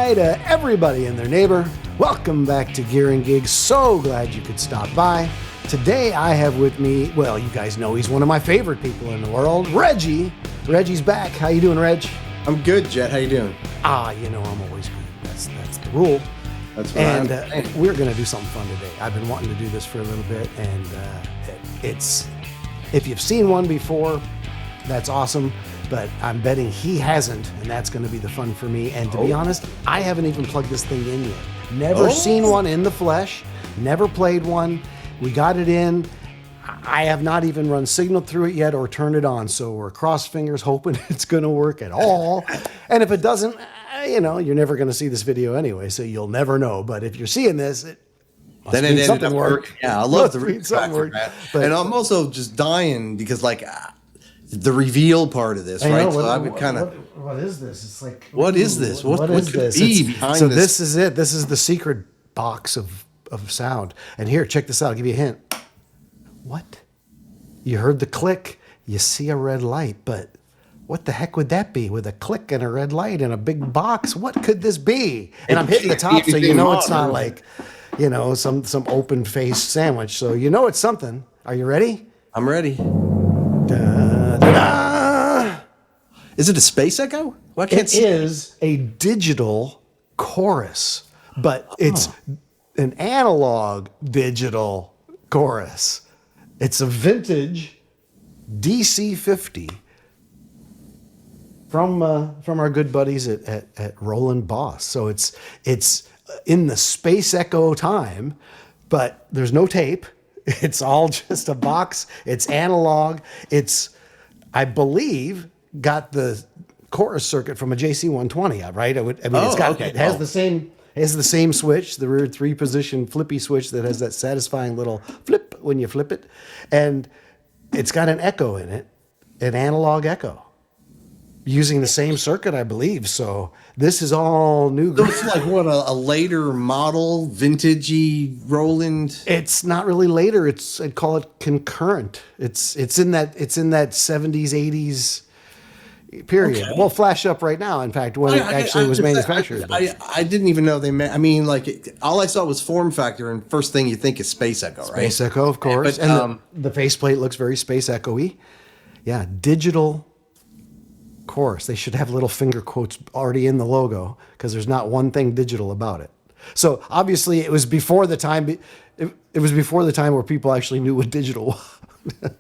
hi to everybody and their neighbor. Welcome back to Gear and Gigs. So glad you could stop by. Today I have with me, well, you guys know he's one of my favorite people in the world, Reggie. Reggie's back. How you doing, Reg? I'm good, Jet. How you doing? You know I'm always good. That's the rule. That's what And we're going to do something fun today. I've been wanting to do this for a little bit, and it's, if you've seen one before, that's awesome. But I'm betting he hasn't, and that's going to be the fun for me. And to be honest, I haven't even plugged this thing in yet. Never seen one in the flesh, never played one. We got it in. I have not even run signal through it yet or turned it on. So we're cross fingers hoping it's going to work at all. And if it doesn't, you know, you're never going to see this video anyway, so you'll never know. But if you're seeing this, it must then mean it something ended up worked. working. Yeah, I love the mean something worked. And I'm also just dying because, like, the reveal part of this, I right? know, So I would kind of. What is this? It's like, What is this? What is could this? be behind so this? this is it. This is the secret box of sound. And here, check this out. I'll give you a hint. What? You heard the click. You see a red light, but what the heck would that be with a click and a red light and a big box? What could this be? And I'm hitting the top, so you know it's not like, you know, some open faced sandwich. So you know it's something. Are you ready? I'm ready. Da, da, da. Is it a space echo? Well, I can't It see. is a digital chorus, but it's an analog digital chorus. It's a vintage DC-50 from our good buddies at Roland Boss. So it's in the space echo time, but there's no tape. It's all just a box. It's analog. It's, I believe, got the chorus circuit from a JC120, right? It has the same switch, the rear 3-position flippy switch that has that satisfying little flip when you flip it, and it's got an echo in it, an analog echo, using the same circuit, I believe. So this is all new. So it's like what a later model, vintagey Roland. It's not really later. I'd call it concurrent. It's in that 70s, 80s period. Okay. Well, flash up right now. In fact, when it actually was manufactured. I didn't even know they meant. I mean, like, all I saw was form factor, and first thing you think is space echo, right? Space echo, of course. But, and the faceplate looks very space echo-y. Yeah, digital chorus. They should have little finger quotes already in the logo because there's not one thing digital about it. So obviously, it was before the time. It was before the time where people actually knew what digital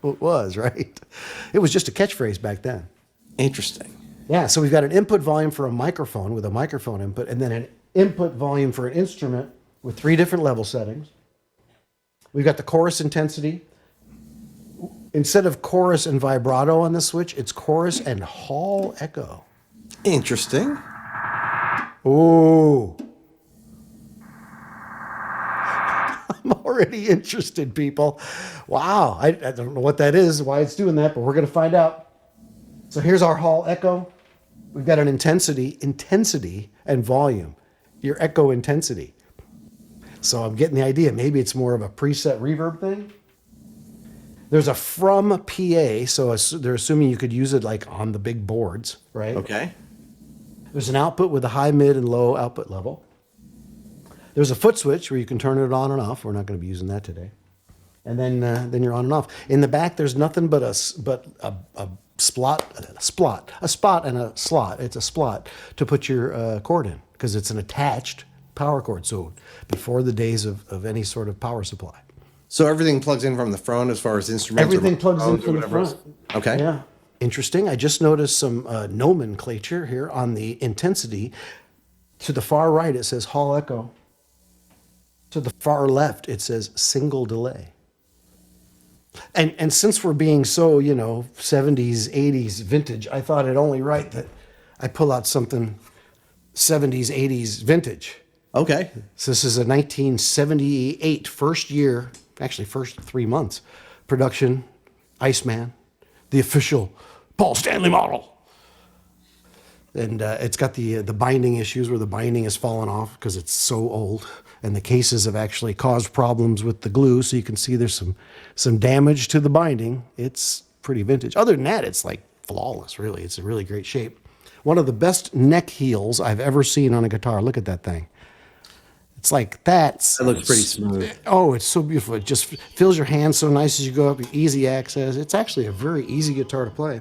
was, right? It was just a catchphrase back then. Interesting. Yeah, so we've got an input volume for a microphone with a microphone input, and then an input volume for an instrument with 3 different level settings. We've got the chorus intensity. Instead of chorus and vibrato on the switch, it's chorus and hall echo. Interesting. Ooh. I'm already interested, people. Wow, I don't know what that is, why it's doing that, but we're going to find out. So here's our hall echo. We've got an intensity, and volume. Your echo intensity. So I'm getting the idea. Maybe it's more of a preset reverb thing. There's a from PA, so they're assuming you could use it like on the big boards, right? Okay. There's an output with a high, mid, and low output level. There's a foot switch where you can turn it on and off. We're not going to be using that today. And then you're on and off. In the back, there's nothing but a spot and a slot. It's a slot to put your cord in because it's an attached power cord. So before the days of any sort of power supply. So everything plugs in from the front as far as instruments? Everything plugs in from the front. Okay. Yeah. Interesting. I just noticed some nomenclature here on the intensity. To the far right, it says hall echo. To the far left, it says single delay. And since we're being so, 70s, 80s vintage, I thought it only right that I pull out something 70s, 80s vintage. Okay. So this is a 1978 first 3 months production Iceman, the official Paul Stanley model. And it's got the binding issues where the binding has fallen off because it's so old, and the cases have actually caused problems with the glue. So you can see there's some damage to the binding. It's pretty vintage. Other than that, it's like flawless. Really, it's in really great shape. one of the best neck heels I've ever seen on a guitar. Look at that thing. It's like that looks pretty smooth. Oh, it's so beautiful. It just feels your hand so nice as you go up, easy access. It's actually a very easy guitar to play.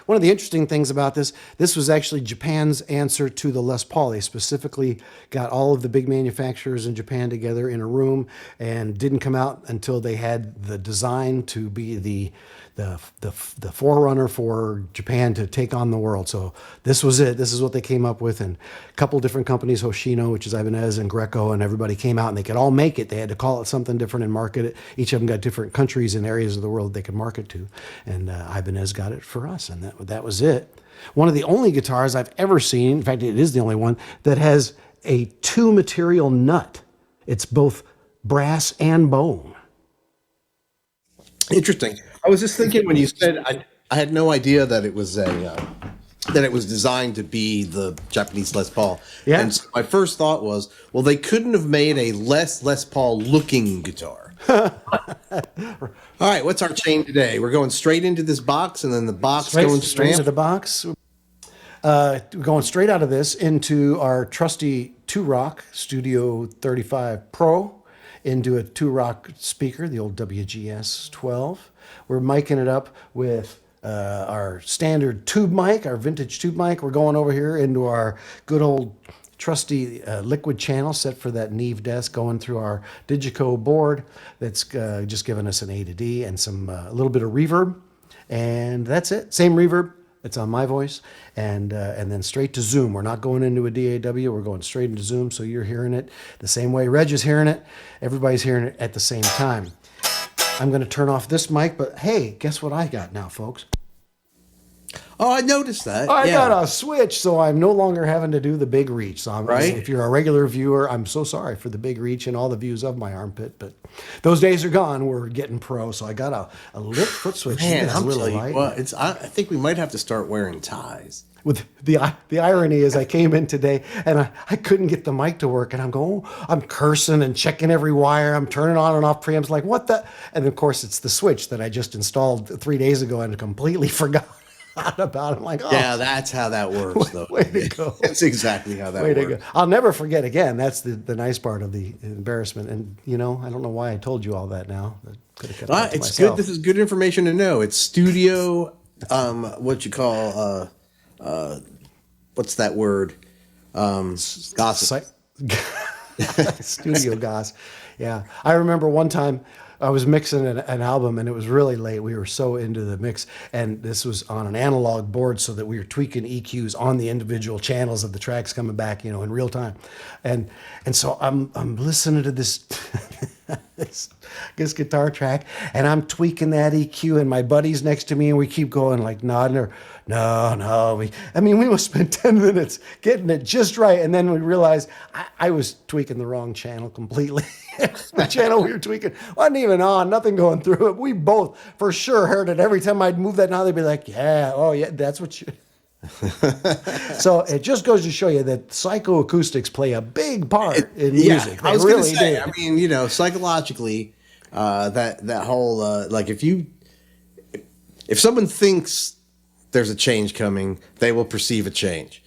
One of the interesting things about this was actually Japan's answer to the Les Paul. They specifically got all of the big manufacturers in Japan together in a room and didn't come out until they had the design to be the forerunner for Japan to take on the world. So this was it. This is what they came up with. And a couple different companies, Hoshino, which is Ibanez, and Greco, and everybody came out and they could all make it. They had to call it something different and market it. Each of them got different countries and areas of the world they could market to. And Ibanez got it for us. And that was it. One of the only guitars I've ever seen, in fact, it is the only one, that has a two material nut. It's both brass and bone. Interesting. I was just thinking when you said I had no idea that it was that it was designed to be the Japanese Les Paul. Yeah. And so my first thought was, well, they couldn't have made a less Les Paul looking guitar. All right, what's our chain today? We're going straight into this box, and then the box going straight into the box. We're going straight out of this into our trusty 2-Rock Studio 35 Pro, into a 2-Rock speaker, the old WGS 12. We're miking it up with our standard tube mic, our vintage tube mic. We're going over here into our good old trusty liquid channel set for that Neve desk, going through our Digico board that's just giving us an A to D and some a little bit of reverb. And that's it. Same reverb. It's on my voice. And then straight to Zoom. We're not going into a DAW. We're going straight into Zoom, so you're hearing it the same way Reg is hearing it. Everybody's hearing it at the same time. I'm going to turn off this mic, but hey, guess what I got now, folks? Oh, I noticed that. I got a switch, so I'm no longer having to do the big reach. So right? If you're a regular viewer, I'm so sorry for the big reach and all the views of my armpit, but those days are gone. We're getting pro, so I got a lit foot switch. Man, I'm telling you what, I think we might have to start wearing ties. With the irony is I came in today and I couldn't get the mic to work, and I'm cursing and checking every wire. I'm turning on and off preamps like, what the? And of course, it's the switch that I just installed 3 days ago and completely forgot about it. I'm like, oh. Yeah, that's how that works, though. Way to go. That's exactly how that Way works. to go. I'll never forget again. That's the nice part of the embarrassment. And, I don't know why I told you all that now. I could have kept that to It's myself. good. This is good information to know. It's studio, what you call, what's that word? Gossip. Studio goss. Yeah. I remember one time I was mixing an album and it was really late. We were so into the mix, and this was on an analog board so that we were tweaking EQs on the individual channels of the tracks coming back, in real time. And so I'm listening to this this guitar track, and I'm tweaking that EQ, and my buddy's next to me, and we keep going like nodding or no. We must spend 10 minutes getting it just right, and then we realized I was tweaking the wrong channel completely. The channel we were tweaking wasn't even on, nothing going through it. We both for sure heard it. Every time I'd move that knob, they'd be like, yeah, oh yeah, that's what you... So it just goes to show you that psychoacoustics play a big part in music. I was really going to say, do. psychologically, that whole, like if someone thinks there's a change coming, they will perceive a change,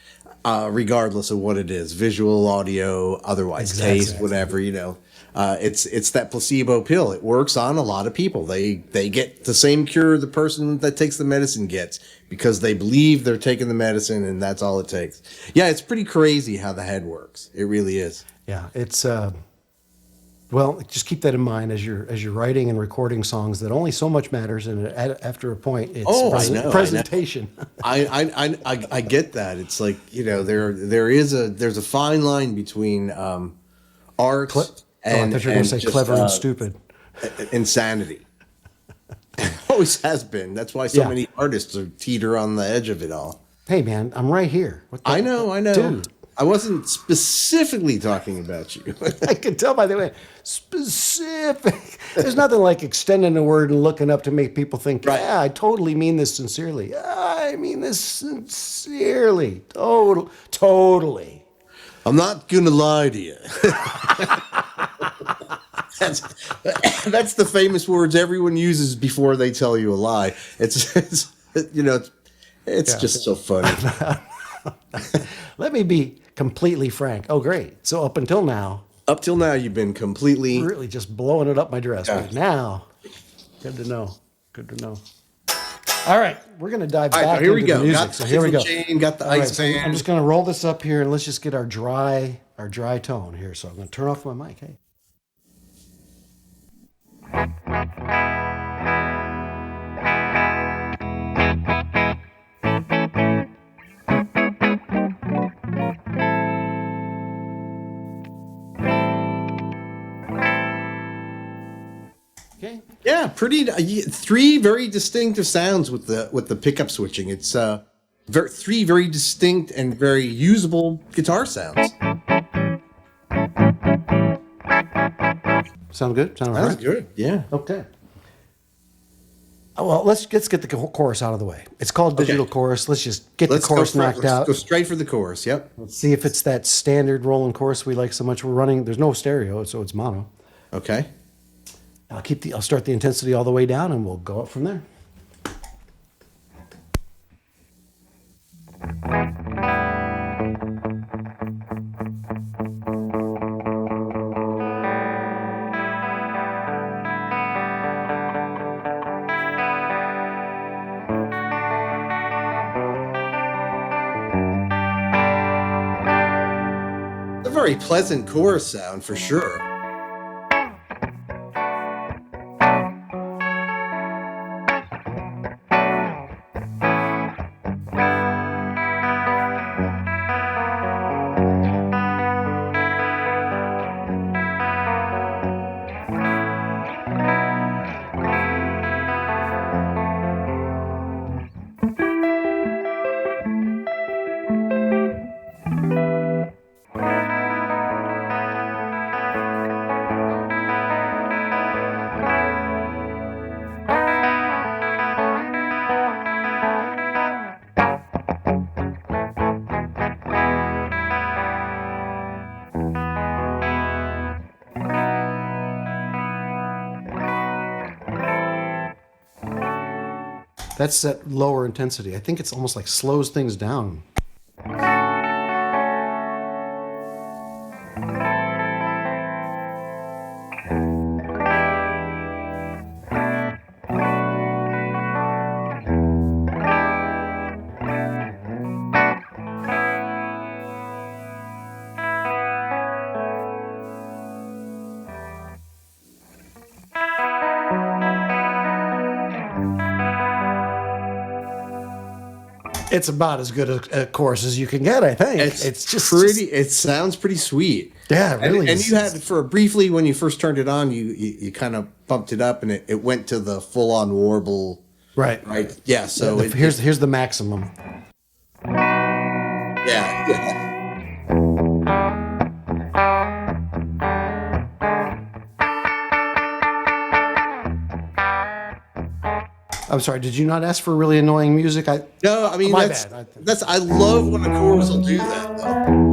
regardless of what it is, visual, audio, otherwise, taste, whatever, it's that placebo pill. It works on a lot of people. They get the same cure the person that takes the medicine gets because they believe they're taking the medicine, and that's all it takes. Yeah, it's pretty crazy how the head works. It really is. Yeah, it's well, just keep that in mind as you're writing and recording songs. That only so much matters, and after a point, it's presentation. I get that. It's like there's a fine line between art. I thought you were going to say just, clever and stupid. Insanity. Always has been. That's why so many artists are teeter on the edge of it all. Hey, man, I'm right here. I know. Dude. I wasn't specifically talking about you. I can tell by the way. Specific. There's nothing like extending a word and looking up to make people think, yeah, I totally mean this sincerely. I mean this sincerely. Totally. I'm not going to lie to you. That's the famous words everyone uses before they tell you a lie. It's just so funny. Let me be completely frank. Oh, great. So up until now, Up till now, you've been completely. really just blowing it up my dress. Yeah. But now, good to know. Good to know. All right, we're going to dive All right, back here we into go. the music. Got the So here we go. chain, got the All right, ice so band. I'm just going to roll this up here and let's just get our dry tone here. So I'm going to turn off my mic. Hey. Okay. Yeah, pretty. Three very distinctive sounds with the pickup switching. It's three very distinct and very usable guitar sounds. Sound good? Sound all That's right? good. Yeah. Okay. Well, let's get the chorus out of the way. It's called digital chorus. Let's just get the chorus knocked out. Let's go straight for the chorus. Yep. Let's see if it's that standard rolling chorus we like so much. We're running. There's no stereo, so it's mono. Okay. I'll start the intensity all the way down, and we'll go up from there. A very pleasant chorus sound for sure. That's that lower intensity. I think it's almost like slows things down. It's about as good a chorus as you can get, I think. It's just pretty. It sounds pretty sweet. Yeah, it really and is. you had briefly when you first turned it on, you kind of bumped it up and it went to the full on warble. Right. Right. Yeah. So here's the maximum. Yeah. I'm sorry, did you not ask for really annoying music? No, I mean My that's bad. that's I love when a chorus will do that though.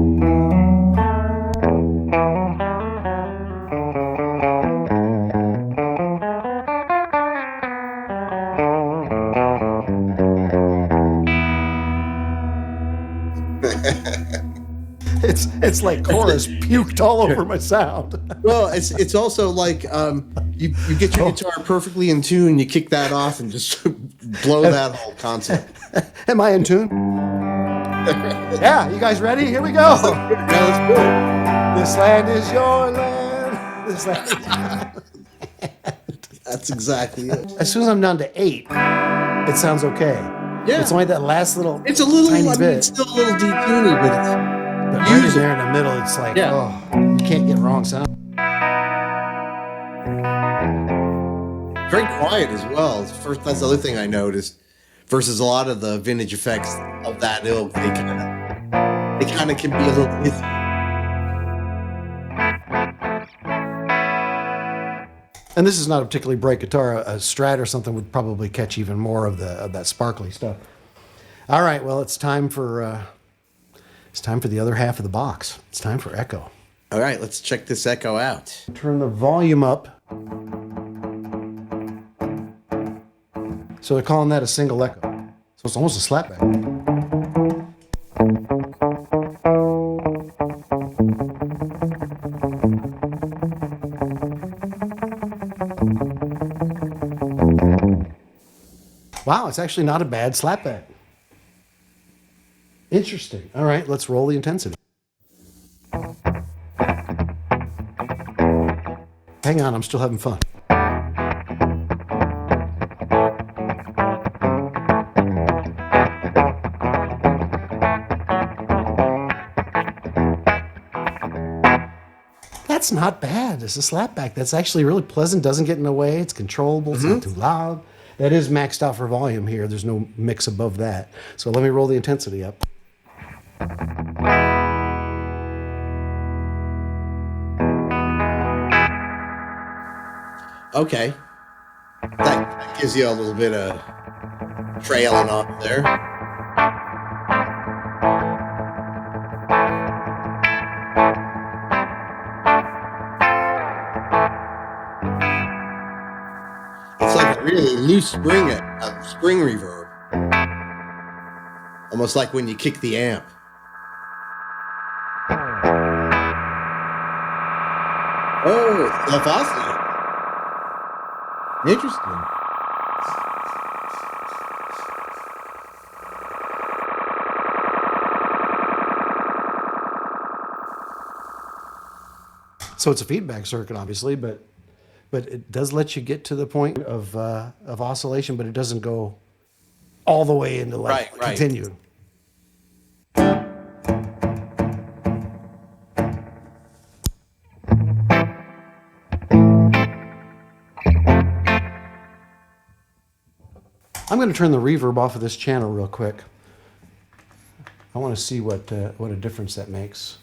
It's like chorus puked all over my sound. Well, it's also like you get your guitar perfectly in tune, you kick that off and just blow that whole concept. Am I in tune? Yeah, you guys ready? Here we go. Now let's do it. This land is your land. This land. That's exactly it. As soon as I'm down to 8, it sounds okay. Yeah. It's only that last little. It's a little. tiny I mean, bit. it's still a little detuny, but it's. But right in there in the middle, it's like, Yeah. oh, you can't get wrong sound. Very quiet as well. That's the other thing I noticed. Versus a lot of the vintage effects of that ilk, they kind of can be a little hissy. And this is not a particularly bright guitar. A Strat or something would probably catch even more of that sparkly stuff. All right, well, it's time for the other half of the box. It's time for echo. All right, let's check this echo out. Turn the volume up. So they're calling that a single echo. So it's almost a slapback. Wow, it's actually not a bad slapback. Interesting. All right, let's roll the intensity. Hang on, I'm still having fun. That's not bad as a slapback. That's actually really pleasant, doesn't get in the way, it's controllable, it's not too loud. That is maxed out for volume here. There's no mix above that. So let me roll the intensity up. Okay. That gives you a little bit of trailing off there. It's like a really loose spring reverb. Almost like when you kick the amp. Oh, self-oscillating. Interesting. So it's a feedback circuit, obviously, but it does let you get to the point of oscillation, but it doesn't go all the way into like Right. continued. I'm going to turn the reverb off of this channel real quick. I want to see what a difference that makes.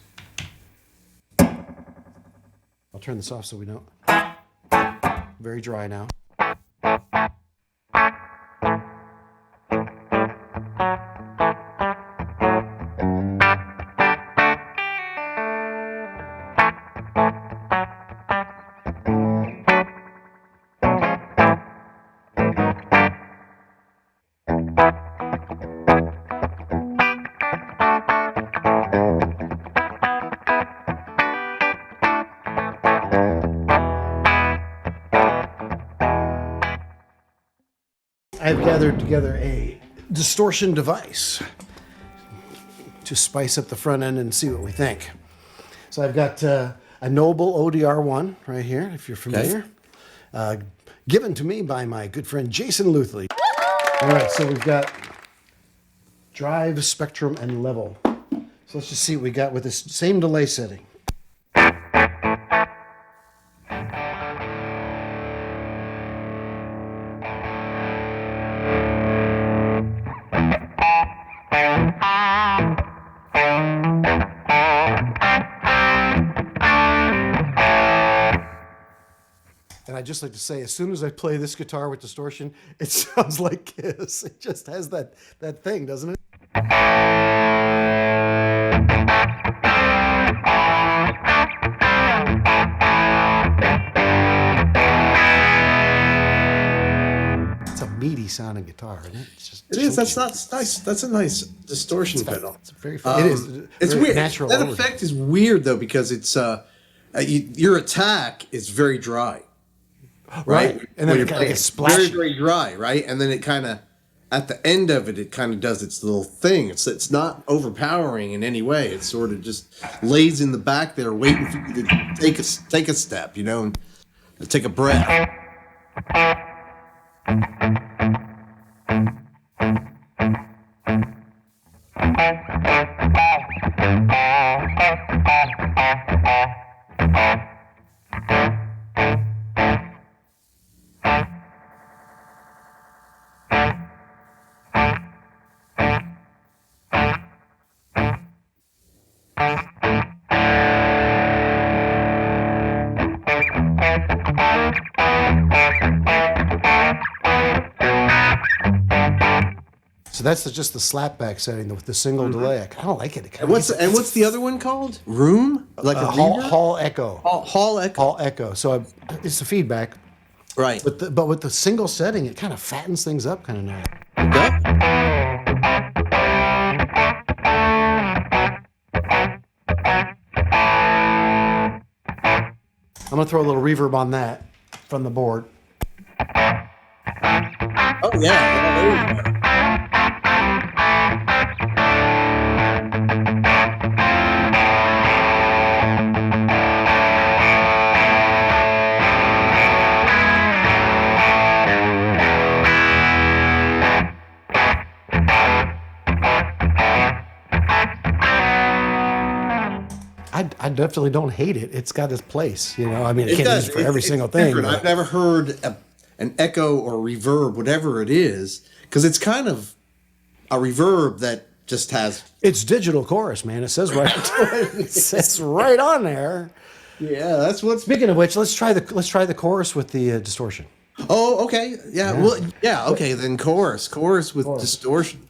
I'll turn this off so we don't. Very dry now. I've gathered together a distortion device to spice up the front end and see what we think. So I've got a Nobel ODR-1 right here, if you're familiar. Given to me by my good friend Jason Luthley. All right, so we've got drive, spectrum, and level. So let's just see what we got with this same delay setting. And I'd just like to say, as soon as I play this guitar with distortion, it sounds like Kiss. It just has that thing, doesn't it? It's a meaty sounding guitar, isn't it? It is. That's nice. That's a nice distortion pedal. It's very fun. It is. It's Very weird. natural That overdrive. effect is weird though because it's your attack is very dry, right? And then When it kind of gets very splashy. very dry, right? And then it kind of at the end of it, it kind of does its little thing. It's not overpowering in any way. It sort of just lays in the back there, waiting for you to take a step, and take a breath. So that's just the slapback setting with the single delay. I kind of like it. And what's the other one called? Room? Like a reverb? Hall echo. Hall echo. Hall echo. So it's the feedback, Right. but with the single setting, it kind of fattens things up, kind of nice. Okay. I'm gonna throw a little reverb on that from the board. Oh yeah, there you go. I definitely don't hate it. It's got its place, you know. I mean, I It can't use does. it for every single thing. Different. But I've never heard an echo or reverb, whatever it is, because it's kind of a reverb that just has. it's digital chorus, man. It says right. It says right on there. Yeah, that's what's. Speaking of which, let's try the chorus with the distortion. Oh, okay. Yeah. Well, yeah. Okay. Then chorus with distortion.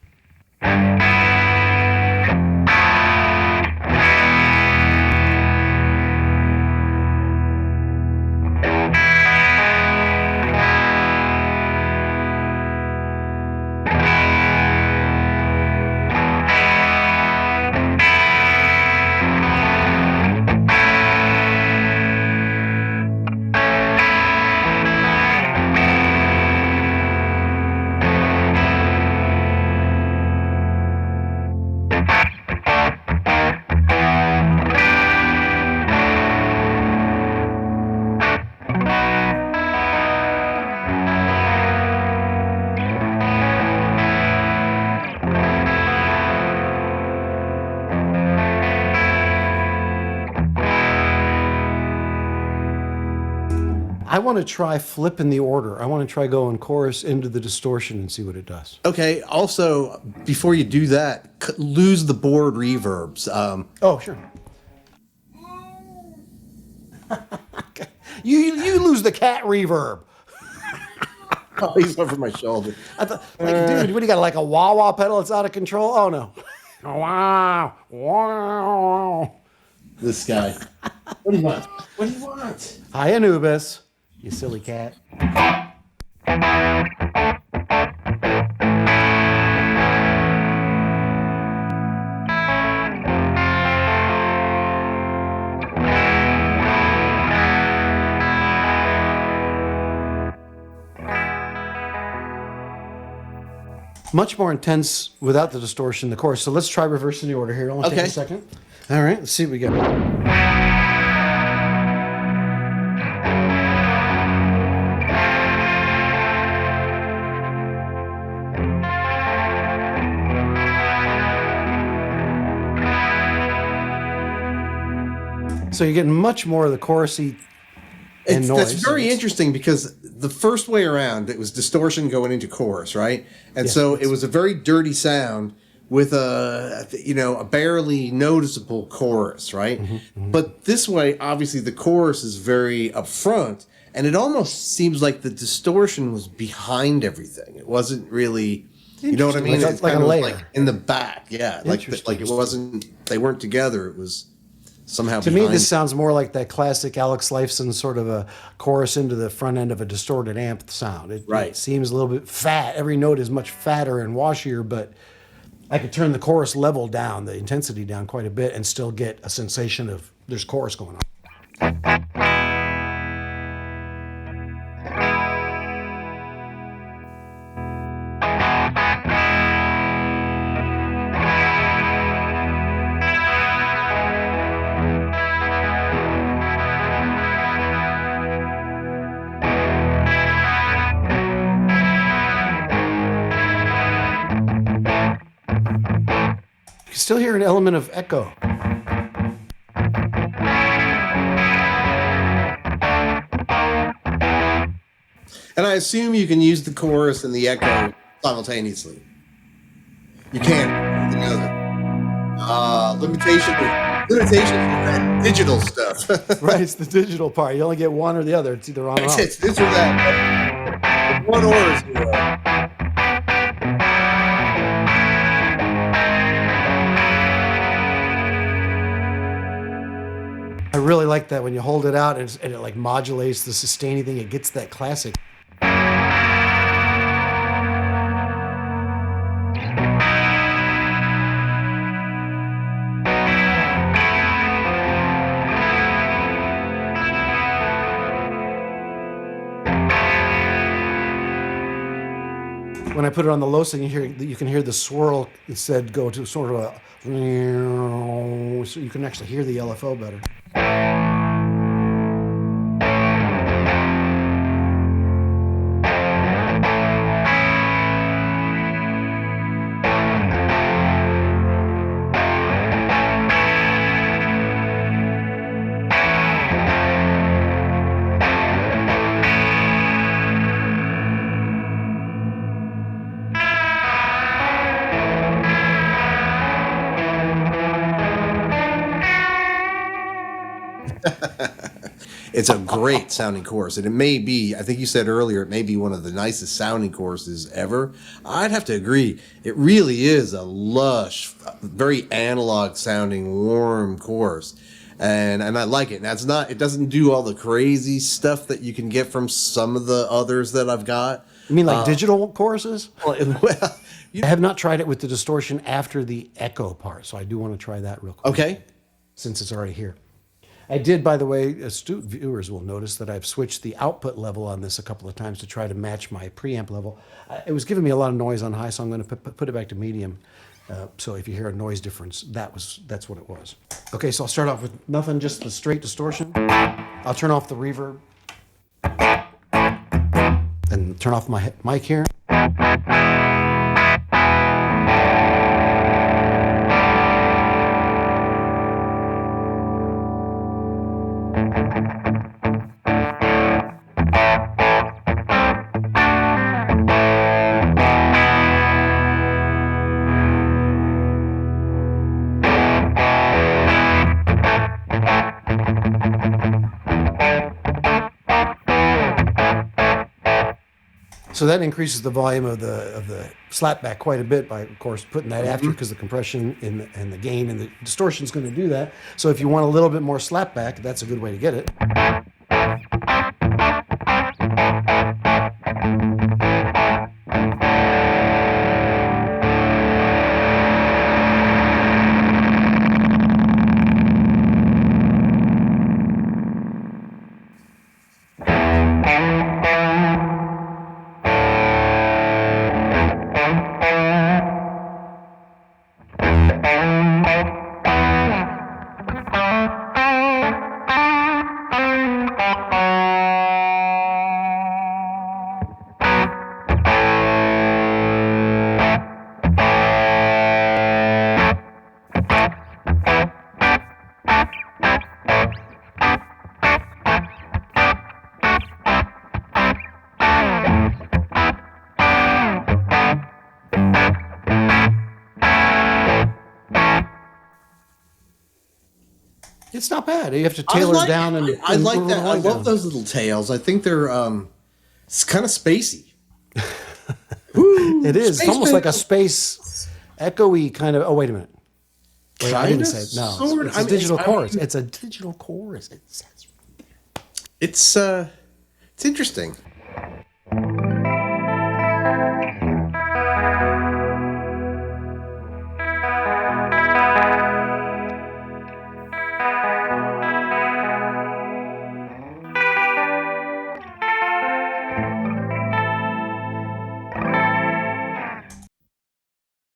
I want to try flipping the order. I want to try going chorus into the distortion and see what it does. Okay. Also, before you do that, lose the board reverbs. Oh, sure. You lose the cat reverb. Oh, he's over my shoulder. I thought, dude, what do you got? Like a wah wah pedal? It's out of control. Oh no! Wow, wow. This guy. What do you want? What do you want? Hi, Anubis. You silly cat. Much more intense without the distortion, the chorus. So let's try reversing the order here. It'll only take Okay. a second. All right, let's see what we got. So you're getting much more of the chorusy and noise. That's very interesting because the first way around it was distortion going into chorus, right? And Yeah, so it was a very dirty sound with a barely noticeable chorus, right? But this way, obviously, the chorus is very upfront, and it almost seems like the distortion was behind everything. It wasn't really, you know what I mean? Like a- It's like kind a of layer. like in the back, yeah. Like Interesting. it wasn't. They weren't together. It was somehow. To me, behind. this sounds more like that classic Alex Lifeson sort of a chorus into the front end of a distorted amp sound. Right. It seems a little bit fat. Every note is much fatter and washier, but I could turn the chorus level down, the intensity down quite a bit, and still get a sensation of there's chorus going on. You can still hear an element of echo. And I assume you can use the chorus and the echo simultaneously. You can't. You know, limitations with that digital stuff. Right, it's the digital part. You only get one or the other. It's either on or off. It's this or that. One or zero. I really like that when you hold it out and it like modulates the sustaining thing. It gets that classic. When I put it on the low setting, you can hear the swirl instead go to sort of a, so you can actually hear the LFO better. It's a great sounding chorus, and it may be, I think you said earlier, it may be one of the nicest sounding choruses ever. I'd have to agree. It really is a lush, very analog sounding, warm chorus. And I like it. Now it doesn't do all the crazy stuff that you can get from some of the others that I've got. You mean like digital choruses? Well, I have not tried it with the distortion after the echo part, so I do want to try that real quick. okay. Since it's already here. I did, by the way, astute viewers will notice that I've switched the output level on this a couple of times to try to match my preamp level. It was giving me a lot of noise on high, so I'm going to put it back to medium. So if you hear a noise difference, that's what it was. Okay, so I'll start off with nothing, just the straight distortion. I'll turn off the reverb and turn off my mic here. So that increases the volume of the slapback quite a bit by, of course, putting that after, because the compression and the gain and the distortion is going to do that. So if you want a little bit more slapback, that's a good way to get it. It's not bad. You have to tailor it down. I like that. I love those little tails. I think they're it's kind of spacey. It is. It's almost like a space echoey kind of. Oh, wait a minute. Wait, I didn't say it. No. It's a digital chorus. It's a digital chorus. It says. It's interesting.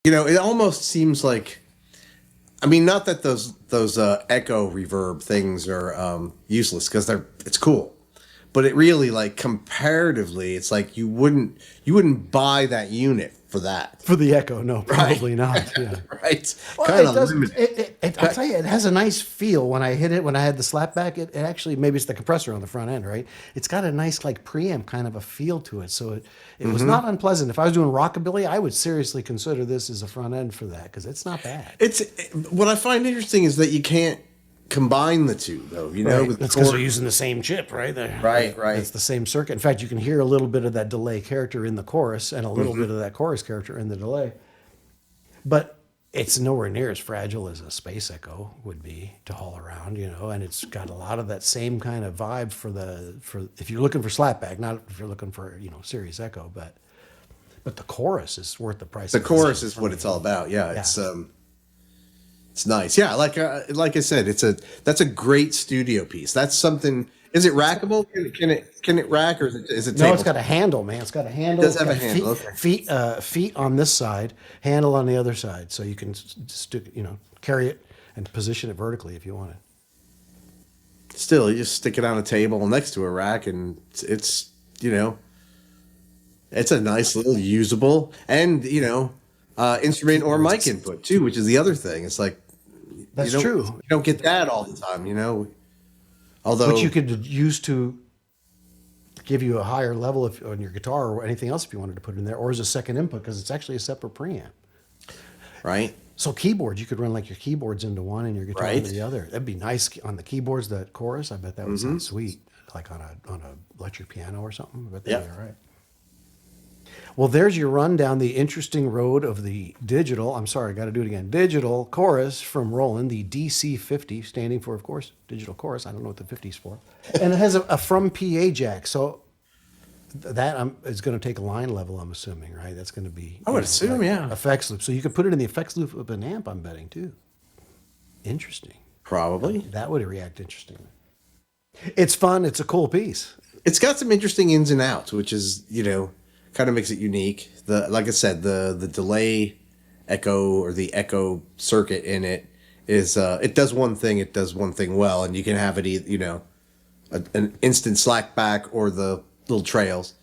You know, it almost seems like, I mean, not that those echo reverb things are useless, because it's cool, but it really, like, comparatively, it's like you wouldn't buy that unit for that. For the echo, no, probably not. Yeah. Right. Well, Kind it of does. limited. I'll tell you, it has a nice feel when I hit it. When I had the slapback, it actually, maybe it's the compressor on the front end, right? It's got a nice like preamp kind of a feel to it. So it was not unpleasant. If I was doing rockabilly, I would seriously consider this as a front end for that, because it's not bad. What I find interesting is that you can't combine the two, though. You know, Right. That's because they're using the same chip, right? Right. It's the same circuit. In fact, you can hear a little bit of that delay character in the chorus and a little bit of that chorus character in the delay. But it's nowhere near as fragile as a space echo would be to haul around, you know, and it's got a lot of that same kind of vibe for if you're looking for slapback, not if you're looking for, you know, serious echo, but the chorus is worth the price. The chorus is what it's all about. Yeah. It's It's nice. Yeah, like I said, that's a great studio piece. That's something. Is it rackable? Can it rack, or is it No, table? it's got a handle, man. It's got a handle. It does have It's a got handle. Feet on this side, handle on the other side, so you can carry it and position it vertically if you want it. Still, you just stick it on a table next to a rack, and it's it's a nice little usable and instrument or mic input too, which is the other thing. It's like That's true. You don't get that all the time, Although, which you could use to give you a higher level on your guitar or anything else if you wanted to put in there, or as a second input because it's actually a separate preamp. right? So keyboards, you could run like your keyboards into one and your guitar Right. into the other. That'd be nice on the keyboards. That chorus, I bet that would sound sweet, like on a electric piano or something. I bet that'd be all right. Well, there's your run down the interesting road of the digital. I'm sorry, I got to do it again. Digital chorus from Roland, the DC-50, standing for, of course, digital chorus. I don't know what the 50's for, and it has a from PA jack. So that is going to take a line level. I'm assuming, right? That's going to be. I would assume, yeah. Effects loop. So you could put it in the effects loop of an amp. I'm betting too. Interesting. Probably. That would react interestingly. It's fun. It's a cool piece. It's got some interesting ins and outs, which is, kind of makes it unique. Like I said, the delay echo or the echo circuit in it is it does one thing well, and you can have it an instant slack back or the little trails.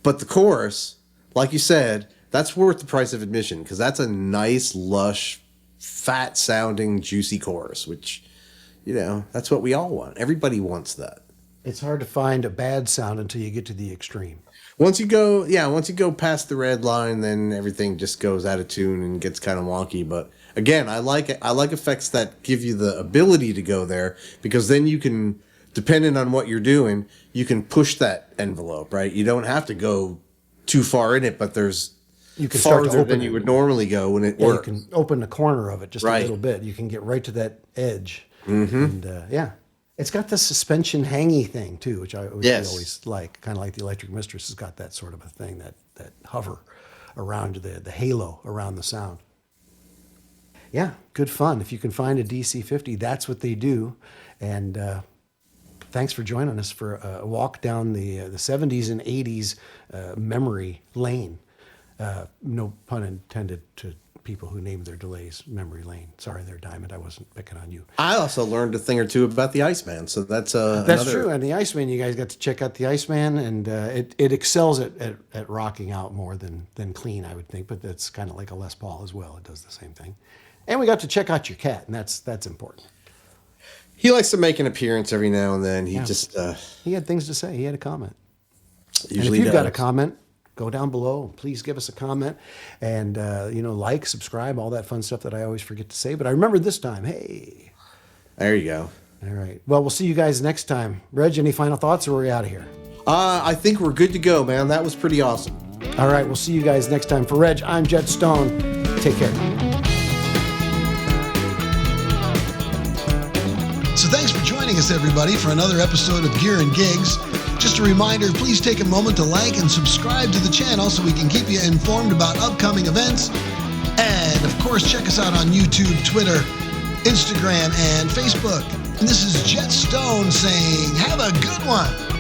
But the chorus, like you said, that's worth the price of admission because that's a nice, lush, fat sounding, juicy chorus, which that's what we all want. Everybody wants that. It's hard to find a bad sound until you get to the extreme. Once you go past the red line, then everything just goes out of tune and gets kind of wonky. But again, I like effects that give you the ability to go there because then you can, depending on what you're doing, you can push that envelope, right? You don't have to go too far in it, but You can start to farther open than it. you would normally go when it Yeah, works. you can open the corner of it just Right. a little bit. You can get right to that edge. And it's got the suspension hangy thing too, which I always like. Kind of like the Electric Mistress has got that sort of a thing, that hover around the halo around the sound. Yeah, good fun. If you can find a DC-50, that's what they do. And thanks for joining us for a walk down the 70s and 80s memory lane. No pun intended to people who named their delays memory lane. Sorry, they're Diamond. I wasn't picking on you. I also learned a thing or two about the Iceman, so that's True. And the Iceman, you guys got to check out the Iceman, and it excels at rocking out more than clean, I would think. But that's kind of like a Les Paul as well. It does the same thing. And we got to check out your cat, and that's important. He likes to make an appearance every now and then. He had things to say. He had a comment. Usually and if you've got a does. comment, go down below. Please give us a comment and, like, subscribe, all that fun stuff that I always forget to say. But I remembered this time. Hey. There you go. All right. Well, we'll see you guys next time. Reg, any final thoughts, or are we out of here? I think we're good to go, man. That was pretty awesome. All right. We'll see you guys next time. For Reg, I'm Jet Stone. Take care. So thanks for joining us, everybody, for another episode of Gear and Gigs. Just a reminder, please take a moment to like and subscribe to the channel so we can keep you informed about upcoming events. And, of course, check us out on YouTube, Twitter, Instagram, and Facebook. And this is Jet Stone saying, have a good one.